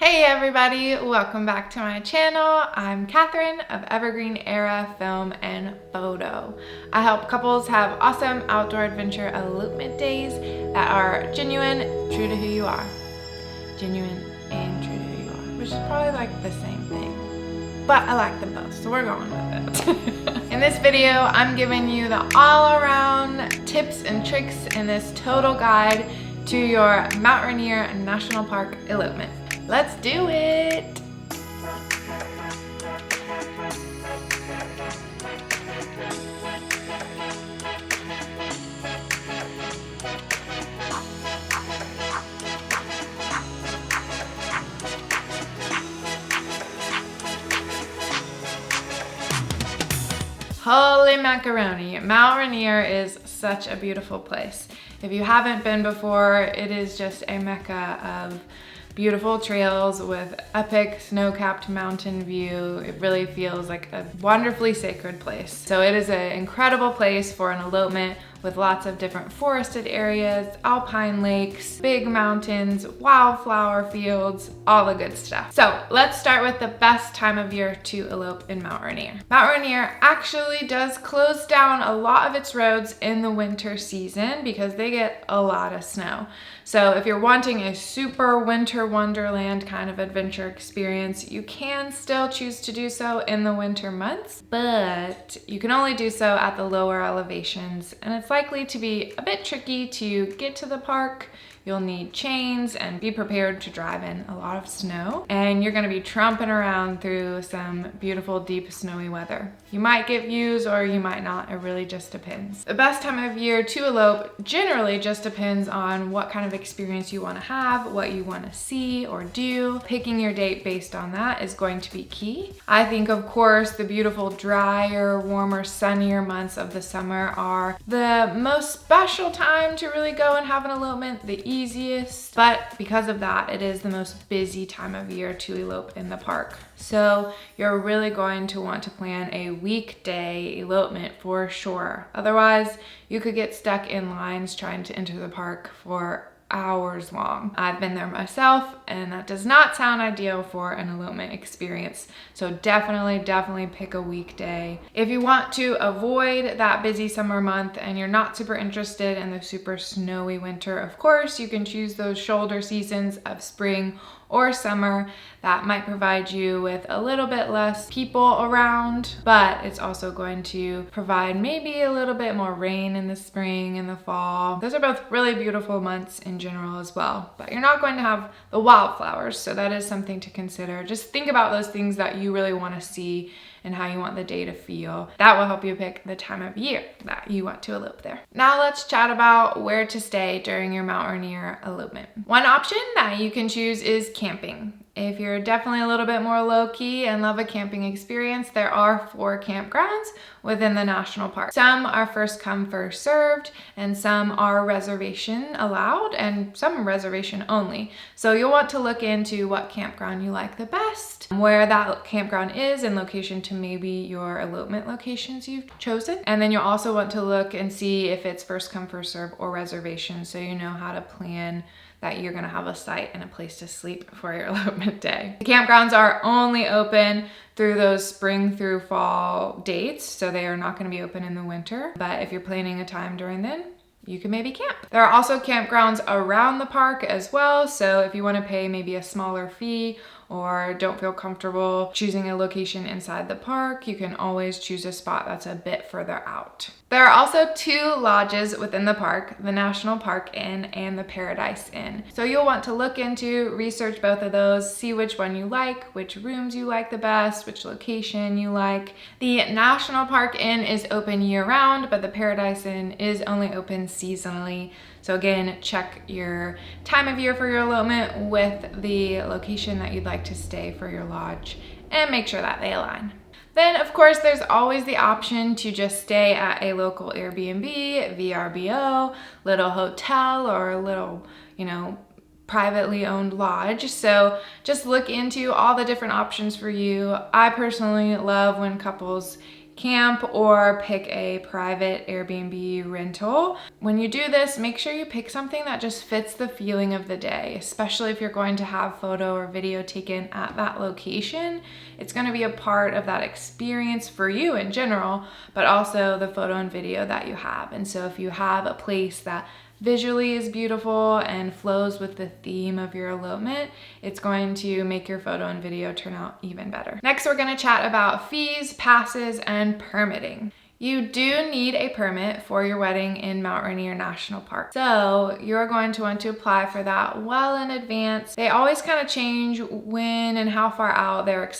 Hey everybody, welcome back to my channel. I'm Catherine of Evergreen Era Film and Photo. I help couples have awesome outdoor adventure elopement days that are genuine, true to who you are. Genuine and true to who you are, which is probably like the same thing. But I like them both, so we're going with it. In this video, I'm giving you the all-around tips and tricks in this total guide to your Mount Rainier National Park elopement. Let's do it! Holy macaroni, Mount Rainier is such a beautiful place. If you haven't been before, it is just a mecca of beautiful trails with epic snow-capped mountain view. It really feels like a wonderfully sacred place. So it is an incredible place for an elopement with lots of different forested areas, alpine lakes, big mountains, wildflower fields, all the good stuff. So let's start with the best time of year to elope in Mount Rainier. Mount Rainier actually does close down a lot of its roads in the winter season because they get a lot of snow. So if you're wanting a super winter wonderland kind of adventure experience, you can still choose to do so in the winter months, but you can only do so at the lower elevations, and it's likely to be a bit tricky to get to the park. You'll need chains and be prepared to drive in a lot of snow, and you're gonna be tromping around through some beautiful deep snowy weather. You might get views or you might not, it really just depends. The best time of year to elope generally just depends on what kind of experience you wanna have, what you wanna see or do. Picking your date based on that is going to be key. I think of course the beautiful drier, warmer, sunnier months of the summer are the most special time to really go and have an elopement, the easiest, but because of that, it is the most busy time of year to elope in the park. So you're really going to want to plan a weekday elopement for sure. Otherwise, you could get stuck in lines trying to enter the park for hours long. I've been there myself, and that does not sound ideal for an elopement experience. So definitely pick a weekday. If you want to avoid that busy summer month and you're not super interested in the super snowy winter, of course, you can choose those shoulder seasons of spring or summer. That might provide you with a little bit less people around, but it's also going to provide maybe a little bit more rain in the spring and the fall. Those are both really beautiful months in general as well, but you're not going to have the wildflowers, so that is something to consider. Just think about those things that you really want to see and how you want the day to feel. That will help you pick the time of year that you want to elope there. Now let's chat about where to stay during your Mount Rainier elopement. One option that you can choose is camping. If you're definitely a little bit more low-key and love a camping experience, there are 4 campgrounds within the national park. Some are first come, first served, and some are reservation allowed, and some reservation only. So you'll want to look into what campground you like the best, where that campground is in location to maybe your elopement locations you've chosen. And then you'll also want to look and see if it's first come, first serve or reservation, so you know how to plan that you're gonna have a site and a place to sleep for your elopement day. The campgrounds are only open through those spring through fall dates, so they are not gonna be open in the winter. But if you're planning a time during then, you can maybe camp. There are also campgrounds around the park as well, so if you wanna pay maybe a smaller fee or don't feel comfortable choosing a location inside the park, you can always choose a spot that's a bit further out. There are also 2 lodges within the park, the National Park Inn and the Paradise Inn. So you'll want to look into, research both of those, see which one you like, which rooms you like the best, which location you like. The National Park Inn is open year-round, but the Paradise Inn is only open seasonally. So again, check your time of year for your elopement with the location that you'd like to stay for your lodge and make sure that they align. Then of course there's always the option to just stay at a local Airbnb, VRBO, little hotel, or a little, privately owned lodge. So just look into all the different options for you. I personally love when couples camp or pick a private Airbnb rental. When you do this, make sure you pick something that just fits the feeling of the day, especially if you're going to have photo or video taken at that location. It's going to be a part of that experience for you in general, but also the photo and video that you have. And so if you have a place that visually is beautiful and flows with the theme of your elopement, it's going to make your photo and video turn out even better. Next, we're going to chat about fees, passes, and permitting. You do need a permit for your wedding in Mount Rainier National Park. So you're going to want to apply for that well in advance. They always kind of change when and how far out they're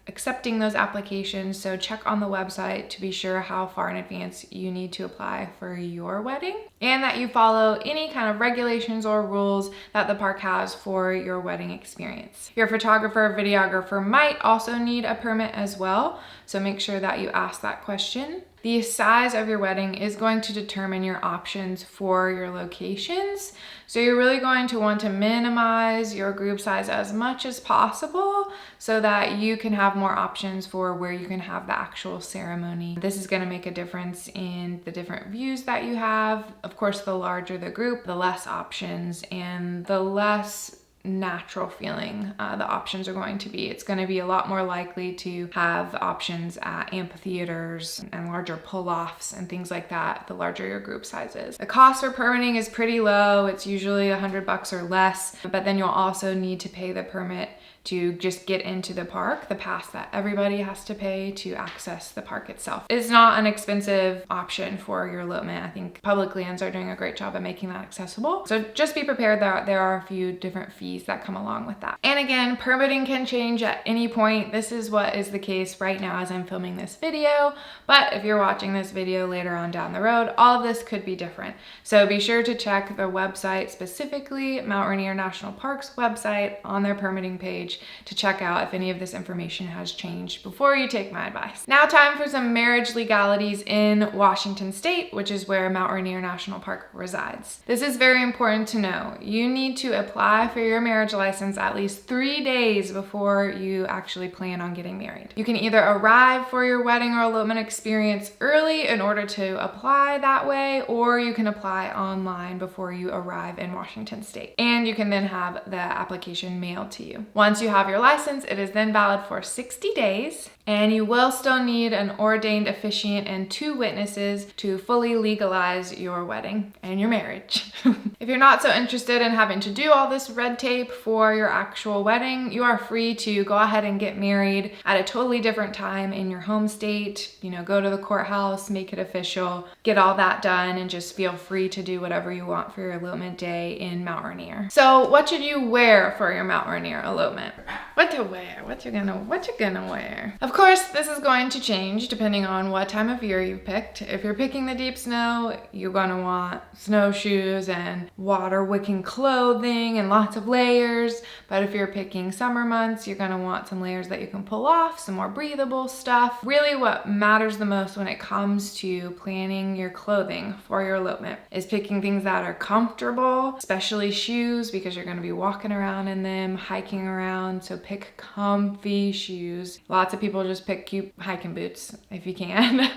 accepting those applications, so check on the website to be sure how far in advance you need to apply for your wedding, and that you follow any kind of regulations or rules that the park has for your wedding experience. Your photographer or videographer might also need a permit as well, so make sure that you ask that question. The size of your wedding is going to determine your options for your locations. So you're really going to want to minimize your group size as much as possible so that you can have more options for where you can have the actual ceremony. This is going to make a difference in the different views that you have. Of course, the larger the group, the less options and the less natural feeling the options are going to be. It's going to be a lot more likely to have options at amphitheaters and larger pull-offs and things like that, the larger your group size is. The cost for permitting is pretty low. It's usually $100 or less, but then you'll also need to pay the permit to just get into the park, the pass that everybody has to pay to access the park itself. It's not an expensive option for your elopement. I think public lands are doing a great job of making that accessible. So just be prepared that there are a few different fees that come along with that. And again, permitting can change at any point. This is what is the case right now as I'm filming this video, but if you're watching this video later on down the road, all of this could be different. So be sure to check the website, specifically Mount Rainier National Park's website, on their permitting page to check out if any of this information has changed before you take my advice. Now time for some marriage legalities in Washington State, which is where Mount Rainier National Park resides. This is very important to know. You need to apply for your marriage license at least 3 days before you actually plan on getting married. You can either arrive for your wedding or elopement experience early in order to apply that way, or you can apply online before you arrive in Washington State. And you can then have the application mailed to you. Once you have your license, it is then valid for 60 days, and you will still need an ordained officiant and 2 witnesses to fully legalize your wedding and your marriage. If you're not so interested in having to do all this red tape for your actual wedding, you are free to go ahead and get married at a totally different time in your home state. You know, go to the courthouse, make it official, get all that done, and just feel free to do whatever you want for your elopement day in Mount Rainier. So what should you wear for your Mount Rainier elopement? What to wear? What you gonna wear? Of course, this is going to change depending on what time of year you picked. If you're picking the deep snow, you're gonna want snowshoes and water wicking clothing and lots of layers. But if you're picking summer months, you're gonna want some layers that you can pull off, some more breathable stuff. Really what matters the most when it comes to planning your clothing for your elopement is picking things that are comfortable, especially shoes, because you're gonna be walking around in them, hiking around. So pick comfy shoes. Lots of people just pick cute hiking boots if you can.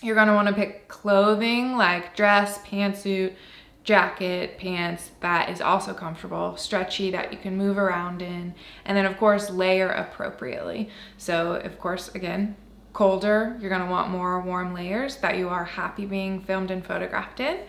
You're gonna wanna pick clothing like dress, pantsuit, jacket, pants that is also comfortable, stretchy, that you can move around in, and then of course layer appropriately. So of course, again, colder, you're gonna want more warm layers that you are happy being filmed and photographed in.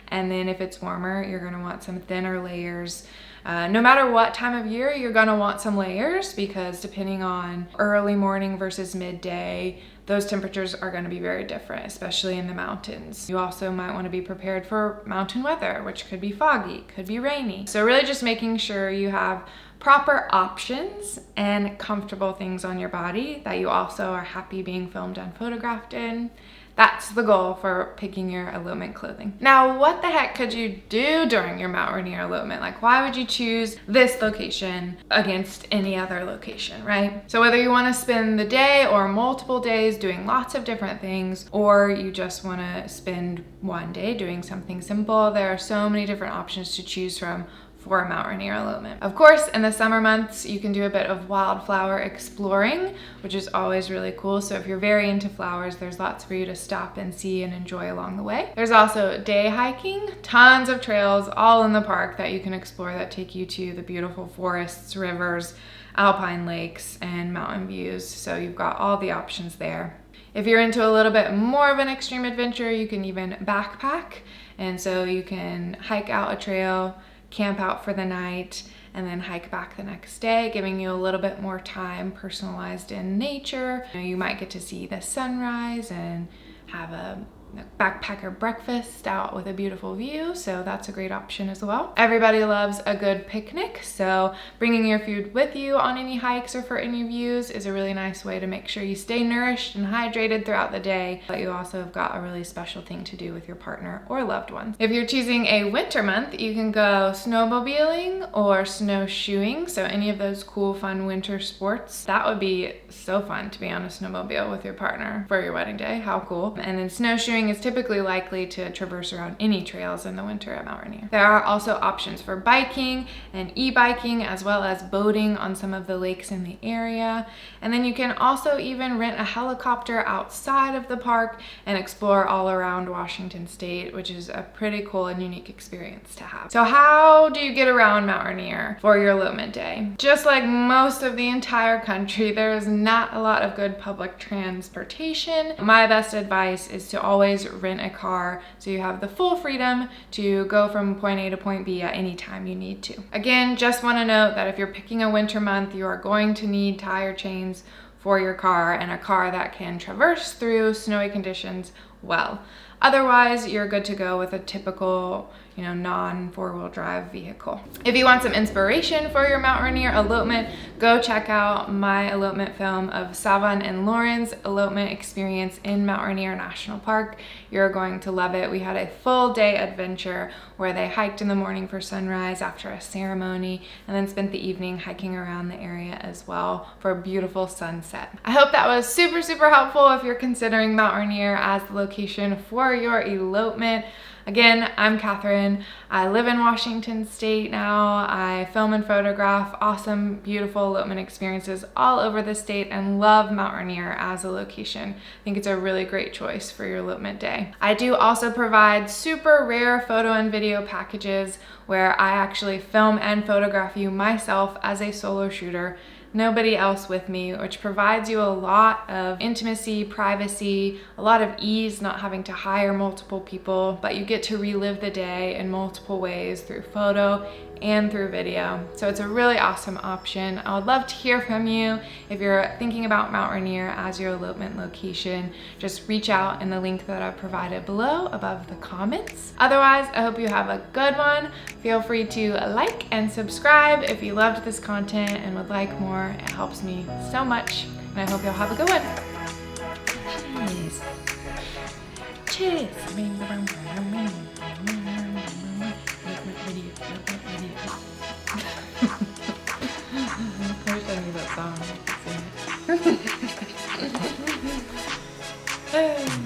And then if it's warmer, you're gonna want some thinner layers. No matter what time of year, you're gonna want some layers, because depending on early morning versus midday, those temperatures are gonna be very different, especially in the mountains. You also might wanna be prepared for mountain weather, which could be foggy, could be rainy. So really just making sure you have proper options and comfortable things on your body that you also are happy being filmed and photographed in. That's the goal for picking your elopement clothing. Now, what the heck could you do during your Mount Rainier elopement? Like, why would you choose this location against any other location, right? So whether you want to spend the day or multiple days doing lots of different things, or you just want to spend one day doing something simple, there are so many different options to choose from for Mount Rainier Elopement. Of course, in the summer months, you can do a bit of wildflower exploring, which is always really cool. So if you're very into flowers, there's lots for you to stop and see and enjoy along the way. There's also day hiking, tons of trails all in the park that you can explore that take you to the beautiful forests, rivers, alpine lakes, and mountain views. So you've got all the options there. If you're into a little bit more of an extreme adventure, you can even backpack. And so you can hike out a trail, camp out for the night, and then hike back the next day, giving you a little bit more time personalized in nature. You might get to see the sunrise and have a backpacker breakfast out with a beautiful view, so that's a great option as well. Everybody loves a good picnic, so bringing your food with you on any hikes or for any views is a really nice way to make sure you stay nourished and hydrated throughout the day, but you also have got a really special thing to do with your partner or loved ones. If you're choosing a winter month, you can go snowmobiling or snowshoeing, so any of those cool, fun winter sports. That would be so fun to be on a snowmobile with your partner for your wedding day. How cool. And then snowshoeing is typically likely to traverse around any trails in the winter at Mount Rainier. There are also options for biking and e-biking, as well as boating on some of the lakes in the area. And then you can also even rent a helicopter outside of the park and explore all around Washington State, which is a pretty cool and unique experience to have. So how do you get around Mount Rainier for your elopement day? Just like most of the entire country, there is not a lot of good public transportation. My best advice is to always rent a car so you have the full freedom to go from point A to point B at any time you need to. Again, just want to note that if you're picking a winter month, you are going to need tire chains for your car and a car that can traverse through snowy conditions well. Otherwise, you're good to go with a typical, non-four-wheel drive vehicle. If you want some inspiration for your Mount Rainier elopement, go check out my elopement film of Savan and Lauren's elopement experience in Mount Rainier National Park. You're going to love it. We had a full day adventure where they hiked in the morning for sunrise after a ceremony and then spent the evening hiking around the area as well for a beautiful sunset. I hope that was super, super helpful if you're considering Mount Rainier as the location for your elopement. Again, I'm Catherine. I live in Washington State now. I film and photograph awesome, beautiful elopement experiences all over the state and love Mount Rainier as a location. I think it's a really great choice for your elopement day. I do also provide super rare photo and video packages where I actually film and photograph you myself as a solo shooter, nobody else with me, which provides you a lot of intimacy, privacy, a lot of ease, not having to hire multiple people, but you get to relive the day in multiple ways through photo and through video. So it's a really awesome option. I would love to hear from you. If you're thinking about Mount Rainier as your elopement location, just reach out in the link that I've provided below above the comments. Otherwise, I hope you have a good one. Feel free to like and subscribe if you loved this content and would like more. It helps me so much, and I hope you'll have a good one. Cheers. Cheers. I wish I knew that song.